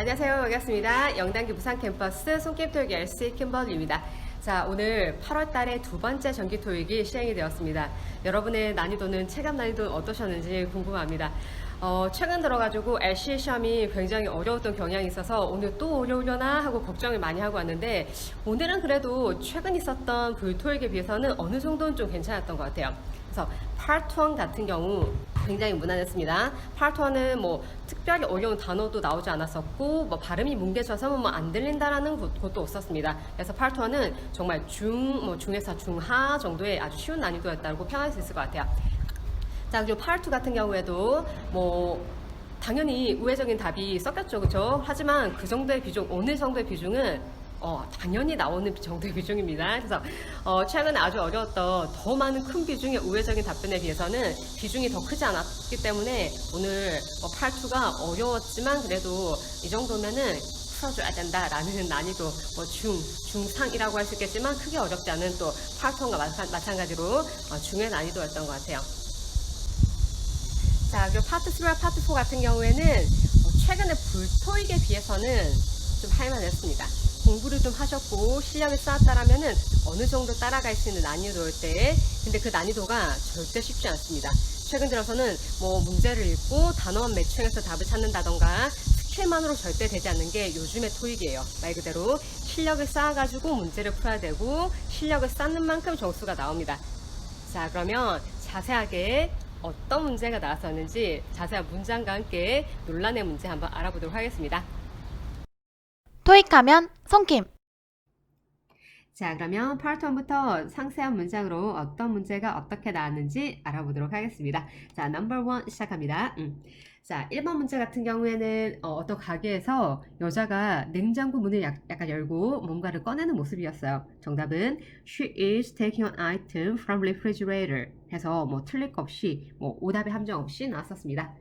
안녕하세요. 반갑습니다. 영단기 부산 캠퍼스 손게임 토익 LC 킴벌리입니다. 자, 오늘 8월 달에 두 번째 정기 토익이 시행이 되었습니다. 여러분의 난이도는 체감 난이도 어떠셨는지 궁금합니다. 최근 들어가지고 LC 시험이 굉장히 어려웠던 경향이 있어서 오늘 또 어려우려나 하고 걱정을 많이 하고 왔는데, 오늘은 그래도 최근 있었던 그 토익에 비해서는 어느 정도는 좀 괜찮았던 것 같아요. 그래서 파트 1 같은 경우 굉장히 무난했습니다. 파트 1은 뭐 특별히 어려운 단어도 나오지 않았었고, 뭐 발음이 뭉개져서 뭐 안 들린다라는 것도 없었습니다. 그래서 파트 1은 정말 중에서 중하 정도의 아주 쉬운 난이도였다고 평할 수 있을 것 같아요. 자, 그리고 파트 2 같은 경우에도 뭐 당연히 우회적인 답이 섞였죠, 그렇죠? 하지만 그 정도의 비중, 어느 정도의 비중은 당연히 나오는 정도의 비중입니다. 그래서 최근에 아주 어려웠던 더 많은 큰 비중의 우회적인 답변에 비해서는 비중이 더 크지 않았기 때문에 오늘 파트 2가 어려웠지만 그래도 이 정도면은 풀어줘야 된다라는 난이도, 중상이라고 할 수 있겠지만 크게 어렵지 않은 또 파트 1과 마찬가지로 중의 난이도였던 것 같아요. 자, 그리고 파트 3와 파트 4 같은 경우에는 최근에 불토익에 비해서는 좀 할만했습니다. 공부를 좀 하셨고 실력을 쌓았다라면은 어느 정도 따라갈 수 있는 난이도일 때, 근데 그 난이도가 절대 쉽지 않습니다. 최근 들어서는 뭐 문제를 읽고 단어만 매칭해서 답을 찾는다던가 스킬만으로 절대 되지 않는 게 요즘의 토익이에요. 말 그대로 실력을 쌓아가지고 문제를 풀어야 되고 실력을 쌓는 만큼 점수가 나옵니다. 자, 그러면 자세하게 어떤 문제가 나왔었는지 자세한 문장과 함께 논란의 문제 한번 알아보도록 하겠습니다. 토익하면 손김. 자, 그러면 파트 1부터 상세한 문장으로 어떤 문제가 어떻게 나왔는지 알아보도록 하겠습니다. 자, 넘버 1 시작합니다. 자, 1번 문제 같은 경우에는 어떤 가게에서 여자가 냉장고 문을 약간 열고 뭔가를 꺼내는 모습이었어요. 정답은 She is taking an item from refrigerator 해서 뭐 틀릴 거 없이 오답의 함정 없이 나왔었습니다.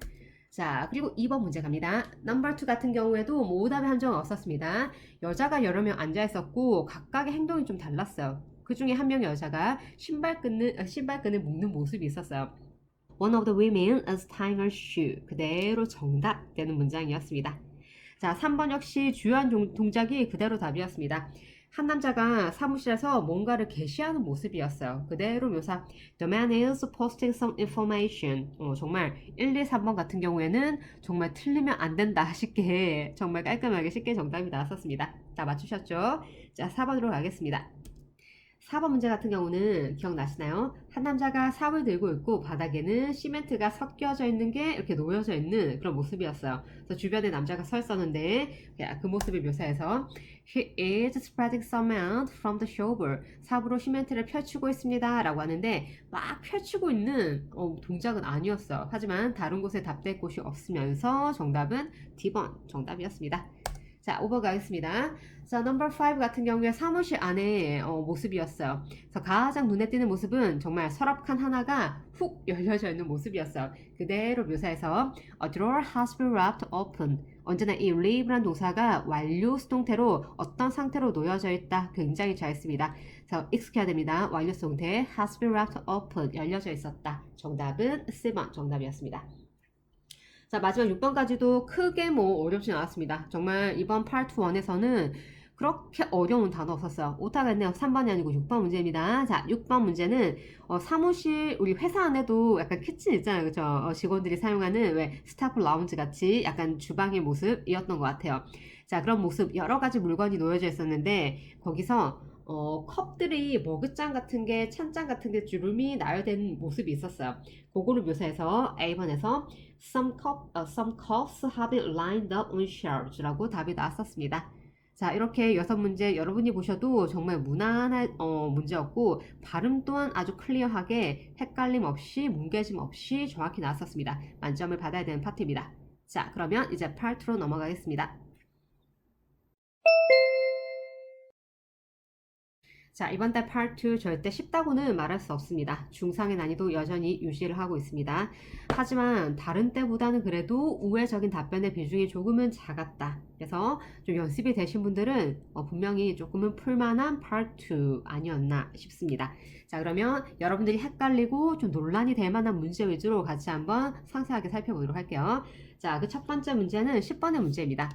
자, 그리고 2번 문제 갑니다. 넘버 2 같은 경우에도 오답의 함정은 없었습니다. 여자가 여러 명 앉아 있었고 각각의 행동이 좀 달랐어요. 그 중에 한 명의 여자가 신발끈을 묶는 모습이 있었어요. One of the women is tying her shoe. 그대로 정답 되는 문장이었습니다. 자, 3번 역시 주요한 동작이 그대로 답이었습니다. 한 남자가 사무실에서 뭔가를 게시하는 모습이었어요. 그대로 묘사. The man is posting some information. 정말 1, 2, 3번 같은 경우에는 정말 틀리면 안 된다 쉽게, 정말 깔끔하게 쉽게 정답이 나왔었습니다. 다 맞추셨죠? 자, 4번으로 가겠습니다. 4번 문제 같은 경우는 기억나시나요? 한 남자가 삽을 들고 있고 바닥에는 시멘트가 섞여져 있는 게 이렇게 놓여져 있는 그런 모습이었어요. 그래서 주변에 남자가 서 있었는데 그 모습을 묘사해서 He is spreading cement from the shovel. 삽으로 시멘트를 펼치고 있습니다 라고 하는데 막 펼치고 있는 동작은 아니었어요. 하지만 다른 곳에 답될 곳이 없으면서 정답은 D번 정답이었습니다. 자, 5번 가겠습니다. 자, 넘버 5 같은 경우에 사무실 안에 모습이었어요. 그래서 가장 눈에 띄는 모습은 정말 서랍칸 하나가 훅 열려져 있는 모습이었어요. 그대로 묘사해서 A drawer has been wrapped open. 언제나 이 leave란 동사가 완료 수동태로 어떤 상태로 놓여져 있다. 굉장히 잘 씁니다. 그래서 익숙해야 됩니다. 완료 수동태 has been wrapped open. 열려져 있었다. 정답은 C번 정답이었습니다. 자, 마지막 6번까지도 크게 어렵진 않았습니다. 정말 이번 파트 1에서는 그렇게 어려운 단어 없었어요. 오타가 있네요. 3번이 아니고 6번 문제입니다. 자, 6번 문제는 사무실, 우리 회사 안에도 약간 키친 있잖아요. 그죠? 직원들이 사용하는 왜 스타프 라운지 같이 약간 주방의 모습이었던 것 같아요. 자, 그런 모습, 여러 가지 물건이 놓여져 있었는데 거기서 컵들이 머그잔 같은 게, 찬잔 같은 게 주름이 나열된 모습이 있었어요. 그거를 묘사해서 A번에서 some cups have been lined up on shelves 라고 답이 나왔었습니다. 자, 이렇게 6문제 여러분이 보셔도 정말 무난한 문제였고 발음 또한 아주 클리어하게 헷갈림 없이 뭉개짐 없이 정확히 나왔었습니다. 만점을 받아야 되는 파트입니다. 자, 그러면 이제 파트로 넘어가겠습니다. 자, 이번 달 파트 2 절대 쉽다고는 말할 수 없습니다. 중상의 난이도 여전히 유지를 하고 있습니다. 하지만 다른 때보다는 그래도 우회적인 답변의 비중이 조금은 작았다. 그래서 좀 연습이 되신 분들은 분명히 조금은 풀만한 파트 2 아니었나 싶습니다. 자, 그러면 여러분들이 헷갈리고 좀 논란이 될 만한 문제 위주로 같이 한번 상세하게 살펴보도록 할게요. 자, 그 첫 번째 문제는 10번의 문제입니다.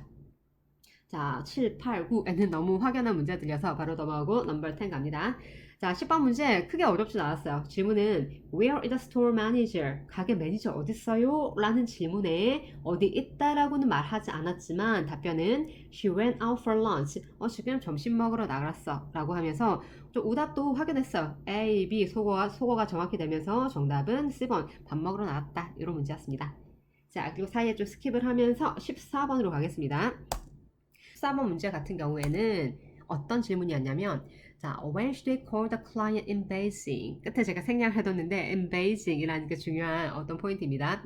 자, 7, 8, 9에는 너무 확연한 문제들이어서 바로 넘어가고 넘버 10 갑니다. 자, 10번 문제 크게 어렵진 않았어요. 질문은 Where is the store manager? 가게 매니저 어디 있어요? 라는 질문에 어디 있다라고는 말하지 않았지만 답변은 She went out for lunch. 지금 점심 먹으러 나갔어 라고 하면서 좀 오답도 확인했어요. A, B 소거가 정확히 되면서 정답은 C번 밥 먹으러 나갔다. 이런 문제였습니다. 자, 그리고 사이에 좀 스킵을 하면서 14번으로 가겠습니다. 14번 문제 같은 경우에는 어떤 질문이었냐면 자, when should we call the client in Beijing? 끝에 제가 생략을 해뒀는데 in Beijing이라는 게 중요한 어떤 포인트입니다.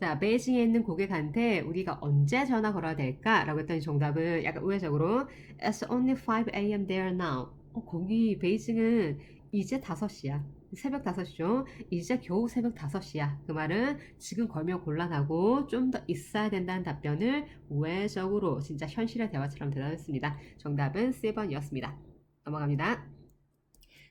자, 베이징에 있는 고객한테 우리가 언제 전화 걸어야 될까? 라고 했더니 정답은 약간 우회적으로 It's only 5 a.m. there now. 거기 베이징은 이제 5시야. 새벽 5시죠. 이제 겨우 새벽 5시야. 그 말은 지금 걸면 곤란하고 좀 더 있어야 된다는 답변을 우회적으로 진짜 현실의 대화처럼 대답했습니다. 정답은 C번이었습니다. 넘어갑니다.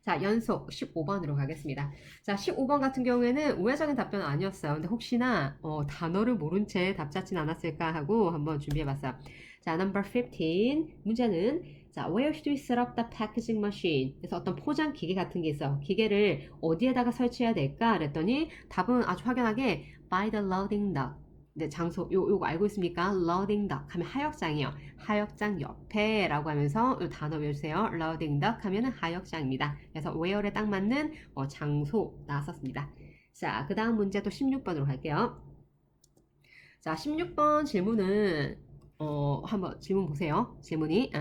자, 연속 15번으로 가겠습니다. 자, 15번 같은 경우에는 우회적인 답변은 아니었어요. 근데 혹시나 단어를 모른 채 답 잡진 않았을까 하고 한번 준비해봤어요. 자, number 15 문제는 자, where should we set up the packaging machine? 그래서 어떤 포장 기계 같은 게 있어. 기계를 어디에다가 설치해야 될까? 그랬더니 답은 아주 확연하게 by the loading dock. 네, 장소 요거 알고 있습니까? loading dock 하면 하역장이요. 하역장 옆에라고 하면서 이 단어 외우세요. loading dock 하면은 하역장입니다. 그래서 where에 딱 맞는 장소 나왔었습니다. 자, 그 다음 문제 또 16번으로 갈게요. 자, 16번 질문은 한번 질문 보세요. 질문이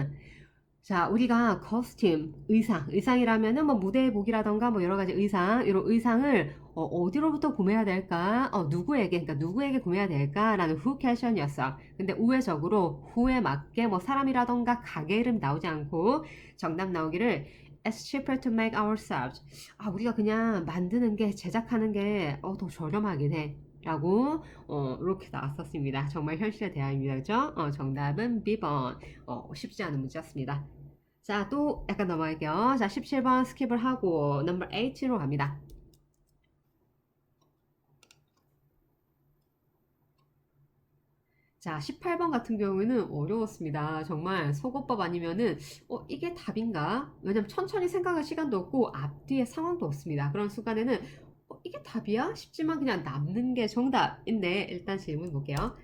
자, 우리가 커스튬, 의상이라면은 뭐 무대복이라던가 뭐 여러 가지 이런 의상을 어디로부터 구매해야 될까? 누구에게 구매해야 될까라는 who question이었어. 근데 우회적으로 who에 맞게 뭐 사람이라던가 가게 이름 나오지 않고 정답 나오기를 It's cheaper to make ourselves. 우리가 그냥 만드는 게 제작하는 게 더 저렴하긴 해. 라고 이렇게 나왔었습니다. 정말 현실의 대화입니다. 그죠? 정답은 B번. 쉽지 않은 문제였습니다. 자, 또 약간 넘어갈게요. 자, 17번 스킵을 하고 넘버 8로 갑니다. 자, 18번 같은 경우에는 어려웠습니다. 정말 속어법 아니면은 이게 답인가? 왜냐면 천천히 생각할 시간도 없고 앞뒤에 상황도 없습니다. 그런 순간에는 이게 답이야? 싶지만 그냥 남는 게 정답인데 일단 질문 볼게요.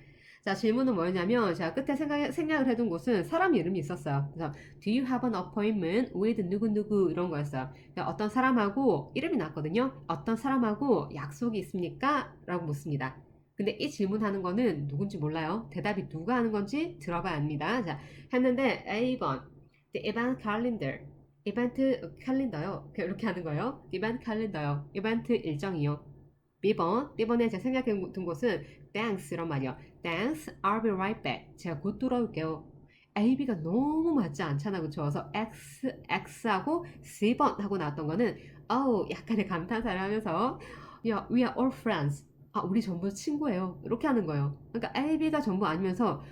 자, 질문은 뭐였냐면 제가 끝에 생략을 해둔 곳은 사람 이름이 있었어요. 그래서 Do you have an appointment with 누구누구 이런 거였어요. 그러니까 어떤 사람하고 이름이 났거든요. 어떤 사람하고 약속이 있습니까? 라고 묻습니다. 근데 이 질문하는 거는 누군지 몰라요. 대답이 누가 하는 건지 들어봐야 합니다. 자, 했는데 A번 The event calendar 이벤트 캘린더요. 이렇게 하는 거예요. 이벤트 캘린더요. 이벤트 일정이요. B번에 제가 생각해 둔 곳은 Thanks 이런 말이요. Thanks, I'll be right back. 제가 곧 돌아올게요. A, B가 너무 맞지 않잖아. 그쵸? 그래서 X하고 C번 하고 나왔던 거는 약간의 감탄사를 하면서 Yeah, we are all friends. 우리 전부 친구예요. 이렇게 하는 거예요. 그러니까 A, B가 전부 아니면서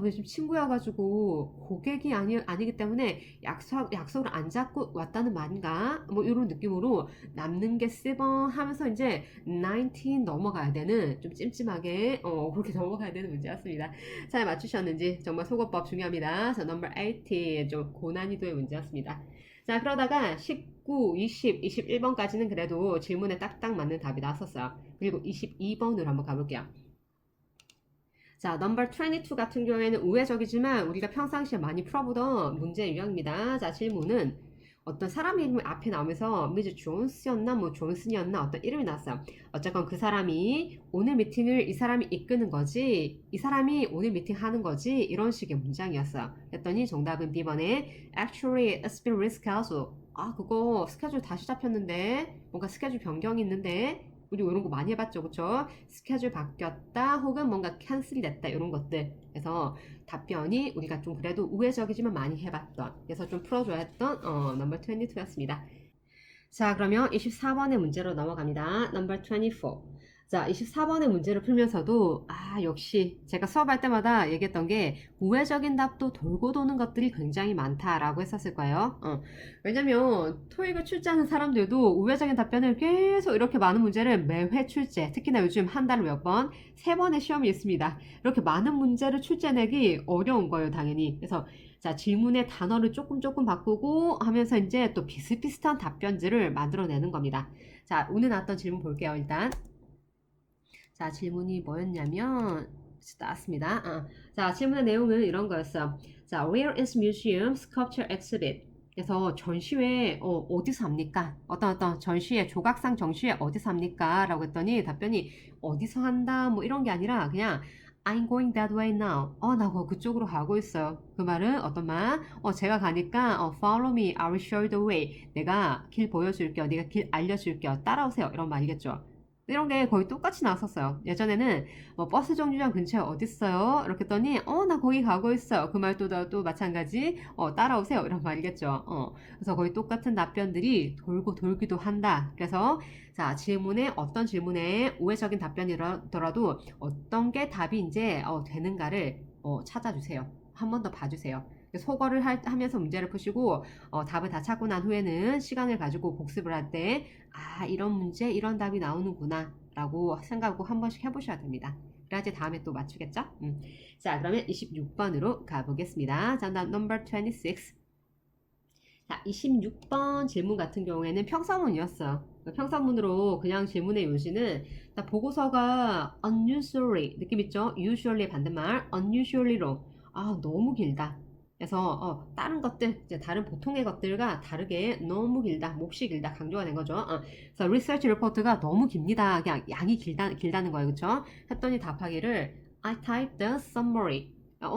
우리 지금 친구여가지고 고객이 아니기 때문에 약속을 안 잡고 왔다는 말인가? 뭐 이런 느낌으로 남는 게 C번 하면서 이제 19 넘어가야 되는 좀 찜찜하게 그렇게 넘어가야 되는 문제였습니다. 잘 맞추셨는지 정말 속어법 중요합니다. 자, 넘버 80 좀 고난이도의 문제였습니다. 자, 그러다가 19, 20, 21번까지는 그래도 질문에 딱딱 맞는 답이 나왔었어요. 그리고 22번으로 한번 가볼게요. 자, 넘버 22 같은 경우에는 우회적이지만 우리가 평상시에 많이 풀어보던 문제 유형입니다. 자, 질문은 어떤 사람 이름이 앞에 나오면서 미즈 존스였나 뭐 존슨이었나 어떤 이름이 나왔어요. 어쨌건 그 사람이 오늘 미팅을 이 사람이 이끄는 거지, 이 사람이 오늘 미팅 하는 거지, 이런 식의 문장이었어요. 그랬더니 정답은 B번에 Actually it's been rescheduled. 그거 스케줄 다시 잡혔는데 뭔가 스케줄 변경이 있는데 우리 이런 거 많이 해봤죠, 그쵸? 스케줄 바뀌었다 혹은 뭔가 캔슬이 됐다 이런 것들. 그래서 답변이 우리가 좀 그래도 우회적이지만 많이 해봤던, 그래서 좀 풀어줘야 했던 넘버 22였습니다. 자, 그러면 24번의 문제로 넘어갑니다. 넘버 24. 자, 24번의 문제를 풀면서도 역시 제가 수업할 때마다 얘기했던 게 우회적인 답도 돌고 도는 것들이 굉장히 많다라고 했었을 거예요. 왜냐면 토익을 출제하는 사람들도 우회적인 답변을 계속 이렇게 많은 문제를 매회 출제, 특히나 요즘 한 달에 몇 번, 세 번의 시험이 있습니다. 이렇게 많은 문제를 출제내기 어려운 거예요, 당연히. 그래서 자, 질문의 단어를 조금 바꾸고 하면서 이제 또 비슷비슷한 답변들을 만들어내는 겁니다. 자, 오늘 나왔던 질문 볼게요, 일단. 자, 질문이 뭐였냐면, 나왔습니다. 자, 질문의 내용은 이런 거였어. 자, where is museum sculpture exhibit? 그래서 전시회 어디서 합니까? 어떤 전시회, 조각상 전시회 어디서 합니까? 라고 했더니 답변이 어디서 한다 뭐 이런 게 아니라 그냥 I'm going that way now. 나 그쪽으로 가고 있어요. 그 말은 어떤 말? 제가 가니까 follow me, I will show you the way. 내가 길 보여줄게요. 네가 길 알려줄게요. 따라오세요. 이런 말이겠죠. 이런 게 거의 똑같이 나왔었어요. 예전에는 뭐 버스 정류장 근처에 어딨어요? 이렇게 했더니 나 거기 가고 있어요. 그 말도 또 마찬가지 따라오세요. 이런 말이겠죠. 그래서 거의 똑같은 답변들이 돌고 돌기도 한다. 그래서 자, 어떤 질문에 우회적인 답변이더라도 어떤 게 답이 이제 되는가를 찾아주세요. 한 번 더 봐주세요. 소거를 하면서 문제를 푸시고 답을 다 찾고 난 후에는 시간을 가지고 복습을 할 때 이런 문제 이런 답이 나오는구나 라고 생각하고 한 번씩 해보셔야 됩니다. 그래야지 다음에 또 맞추겠죠? 자, 그러면 26번으로 가보겠습니다. 자, number 26. 자, 26번 질문 같은 경우에는 평서문이었어요. 평서문으로 그냥 질문의 요지는 보고서가 unusually 느낌 있죠? usually 반대말 unusually로 너무 길다. 그래서 다른 것들, 이제 다른 보통의 것들과 다르게 너무 길다, 몹시 길다 강조가 된 거죠. 그래서 리서치 리포트가 너무 깁니다. 그냥 양이 길다는 거예요, 그렇죠? 했더니 답하기를 I typed the summary.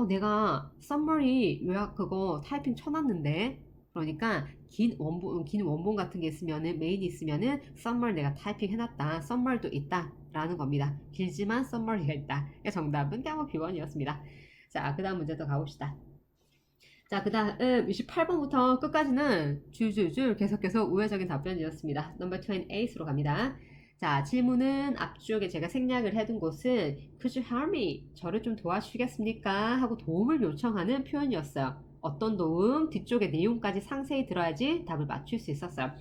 내가 summary 요약 그거 타이핑 쳐놨는데. 그러니까 긴 원본 같은 게 있으면은 메인이 있으면은 summary 내가 타이핑 해놨다. summary도 있다 라는 겁니다. 길지만 summary가 있다. 정답은 그냥 B1이었습니다. 자, 그 다음 문제 또 가봅시다. 자, 그 다음 28번부터 끝까지는 줄줄줄 계속 우회적인 답변이었습니다. 넘버 28으로 갑니다. 자, 질문은 앞쪽에 제가 생략을 해둔 곳은 Could you help me? 저를 좀 도와주시겠습니까? 하고 도움을 요청하는 표현이었어요. 어떤 도움? 뒤쪽에 내용까지 상세히 들어야지 답을 맞출 수 있었어요.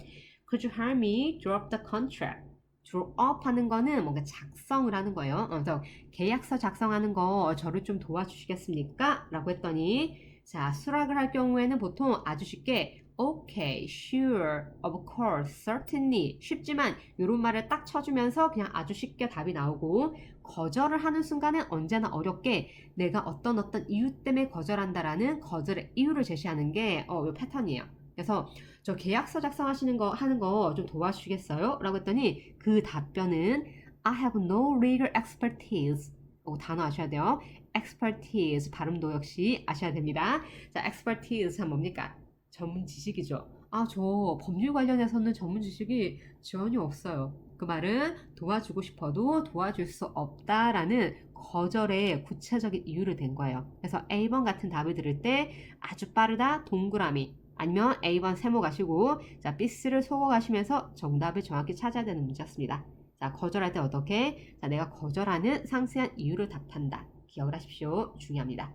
Could you help me draw up the contract? draw up 하는 거는 뭔가 작성을 하는 거예요. 그래서 계약서 작성하는 거 저를 좀 도와주시겠습니까? 라고 했더니 자, 수락을 할 경우에는 보통 아주 쉽게 okay, sure, of course, certainly 쉽지만 이런 말을 딱 쳐주면서 그냥 아주 쉽게 답이 나오고 거절을 하는 순간은 언제나 어렵게 내가 어떤 이유 때문에 거절한다라는 거절의 이유를 제시하는 게 이 패턴이에요. 그래서 저 계약서 작성하시는 거 하는 거 좀 도와주시겠어요? 라고 했더니 그 답변은 I have no legal expertise. 단어 아셔야 돼요. expertise 발음도 역시 아셔야 됩니다. 자, expertise는 뭡니까? 전문 지식이죠. 저 법률 관련해서는 전문 지식이 전혀 없어요. 그 말은 도와주고 싶어도 도와줄 수 없다라는 거절의 구체적인 이유를 댄 거예요. 그래서 A번 같은 답을 들을 때 아주 빠르다 동그라미 아니면 A번 세모 가시고 자, B스를 속어 가시면서 정답을 정확히 찾아야 되는 문제였습니다. 자, 거절할 때 어떻게? 자, 내가 거절하는 상세한 이유를 답한다. 기억을 하십시오. 중요합니다.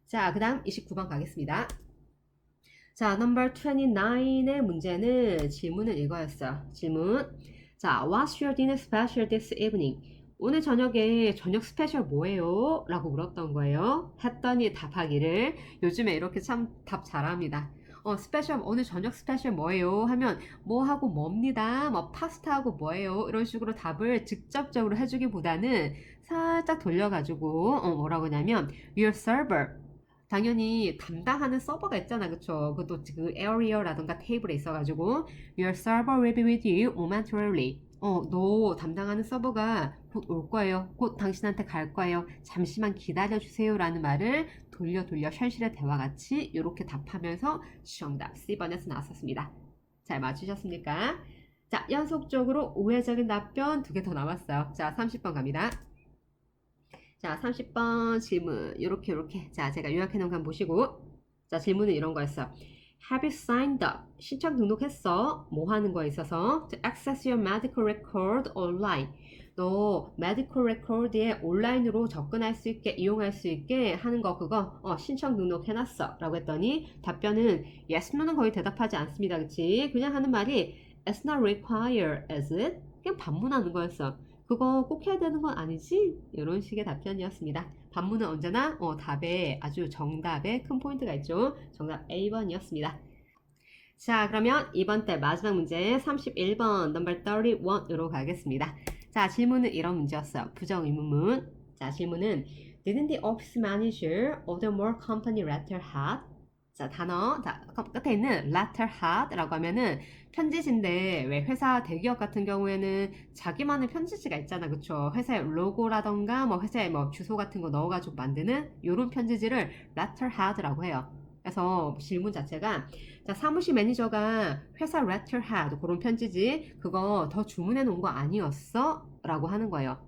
자, 그 다음 29번 가겠습니다. 자, number 29의 문제는 질문은 이거였어요. 질문. 자, what's your dinner special this evening? 오늘 저녁에 저녁 스페셜 뭐예요? 라고 물었던 거예요. 했더니 답하기를 요즘에 이렇게 참 답 잘합니다. 스페셜 오늘 저녁 스페셜 뭐예요? 하면 뭐하고 뭡니다. 뭐 파스타하고 뭐예요? 이런 식으로 답을 직접적으로 해주기보다는 살짝 돌려가지고 뭐라고 하냐면 your server 당연히 담당하는 서버가 있잖아, 그쵸? 그것도 그 area라던가 테이블에 있어가지고 your server will be with you momentarily. 너 담당하는 서버가 곧 올 거예요. 곧 당신한테 갈 거예요. 잠시만 기다려주세요. 라는 말을 돌려 현실의 대화 같이 이렇게 답하면서 정답 C번에서 나왔었습니다. 잘 맞추셨습니까? 자, 연속적으로 우회적인 답변 2개 더 남았어요. 자, 30번 갑니다. 자, 30번 질문 이렇게 자, 제가 요약해 놓은 거 한번 보시고 자, 질문은 이런 거였어. Have you signed up? 신청 등록했어? 뭐 하는 거에 있어서 to access your medical record online. 너 메디컬 레코드에 온라인으로 접근할 수 있게 이용할 수 있게 하는 거 그거 신청 등록해놨어 라고 했더니 답변은 yes, no는 거의 대답하지 않습니다. 그치? 그냥 하는 말이 it's not required, is it? 그냥 반문하는 거였어. 그거 꼭 해야 되는 건 아니지? 이런 식의 답변이었습니다. 반문은 언제나 답에 아주 정답에 큰 포인트가 있죠. 정답 A번이었습니다. 자, 그러면 이번 때 마지막 문제 31번 number 31으로 가겠습니다. 자, 질문은 이런 문제였어요. 부정의문문. 자, 질문은 Didn't the office manager order more company letterhead? 자, 단어 자, 끝에 있는 letterhead라고 하면은 편지지인데 왜 회사 대기업 같은 경우에는 자기만의 편지지가 있잖아, 그쵸? 회사의 로고라던가 뭐 회사의 뭐 주소 같은 거 넣어가지고 만드는 요런 편지지를 letterhead라고 해요. 그래서 질문 자체가 자, 사무실 매니저가 회사 letterhead 그런 편지지 그거 더 주문해 놓은 거 아니었어? 라고 하는 거예요.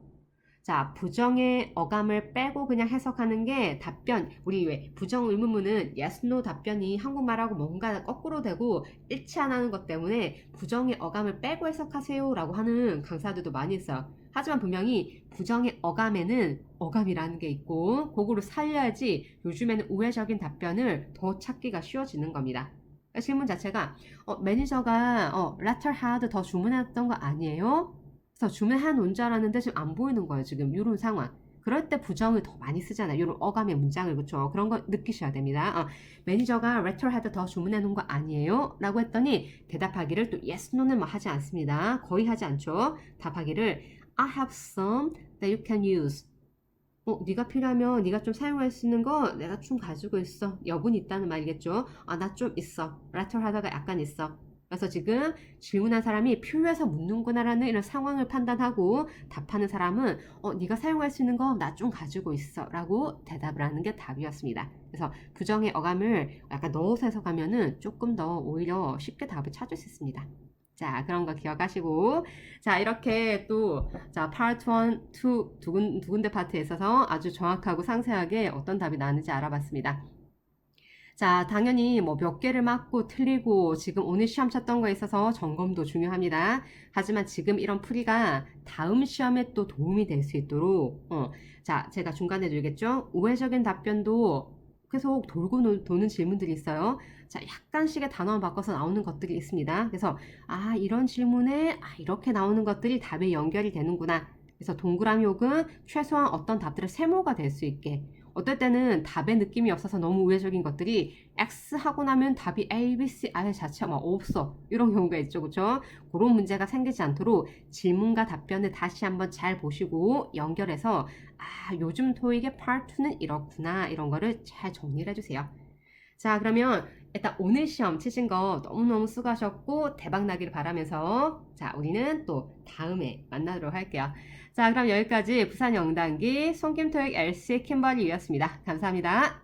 자, 부정의 어감을 빼고 그냥 해석하는 게 답변. 우리 왜 부정 의문문은 yes, no 답변이 한국말하고 뭔가 거꾸로 되고 일치 안 하는 것 때문에 부정의 어감을 빼고 해석하세요 라고 하는 강사들도 많이 있어요. 하지만 분명히 부정의 어감에는 어감이라는 게 있고 그거를 살려야지 요즘에는 우회적인 답변을 더 찾기가 쉬워지는 겁니다. 질문 자체가 매니저가 letterhead 더 주문했던 거 아니에요? 그래서 주문해 놓은 줄 알았는데 지금 안 보이는 거예요. 지금 이런 상황. 그럴 때 부정을 더 많이 쓰잖아요. 이런 어감의 문장을 그렇죠. 그런 거 느끼셔야 됩니다. 매니저가 letterhead 더 주문해 놓은 거 아니에요? 라고 했더니 대답하기를 또 yes, no는 뭐 하지 않습니다. 거의 하지 않죠. 답하기를 I have some that you can use. 네가 필요하면 네가 좀 사용할 수 있는 거 내가 좀 가지고 있어. 여분이 있다는 말이겠죠. 나 좀 있어. letterhead가 약간 있어. 그래서 지금 질문한 사람이 필요해서 묻는구나라는 이런 상황을 판단하고 답하는 사람은 네가 사용할 수 있는 거 나 좀 가지고 있어 라고 대답을 하는 게 답이었습니다. 그래서 부정의 어감을 약간 넣어서 해석하면은 조금 더 오히려 쉽게 답을 찾을 수 있습니다. 자, 그런 거 기억하시고 자, 이렇게 또 자, 파트 1, 2 두 군데 파트에 있어서 아주 정확하고 상세하게 어떤 답이 나왔는지 알아봤습니다. 자, 당연히 뭐 몇 개를 맞고 틀리고 지금 오늘 시험 쳤던 거에 있어서 점검도 중요합니다. 하지만 지금 이런 풀이가 다음 시험에 또 도움이 될 수 있도록 자, 제가 중간에 드리겠죠? 우회적인 답변도 계속 돌고 도는 질문들이 있어요. 자, 약간씩의 단어만 바꿔서 나오는 것들이 있습니다. 그래서 이런 질문에 이렇게 나오는 것들이 답에 연결이 되는구나. 그래서 동그라미 혹은 최소한 어떤 답들의 세모가 될 수 있게 어떨 때는 답의 느낌이 없어서 너무 우회적인 것들이 X 하고 나면 답이 A, B, C 아예 자체가 막 없어 이런 경우가 있죠. 그렇죠? 그런 문제가 생기지 않도록 질문과 답변을 다시 한번 잘 보시고 연결해서 요즘 토익의 파트 2는 이렇구나 이런 거를 잘 정리를 해주세요. 자, 그러면 일단 오늘 시험 치신 거 너무너무 수고하셨고 대박 나기를 바라면서 자, 우리는 또 다음에 만나도록 할게요. 자, 그럼 여기까지 부산 영단기 송김토익 LC 킴버리였습니다. 감사합니다.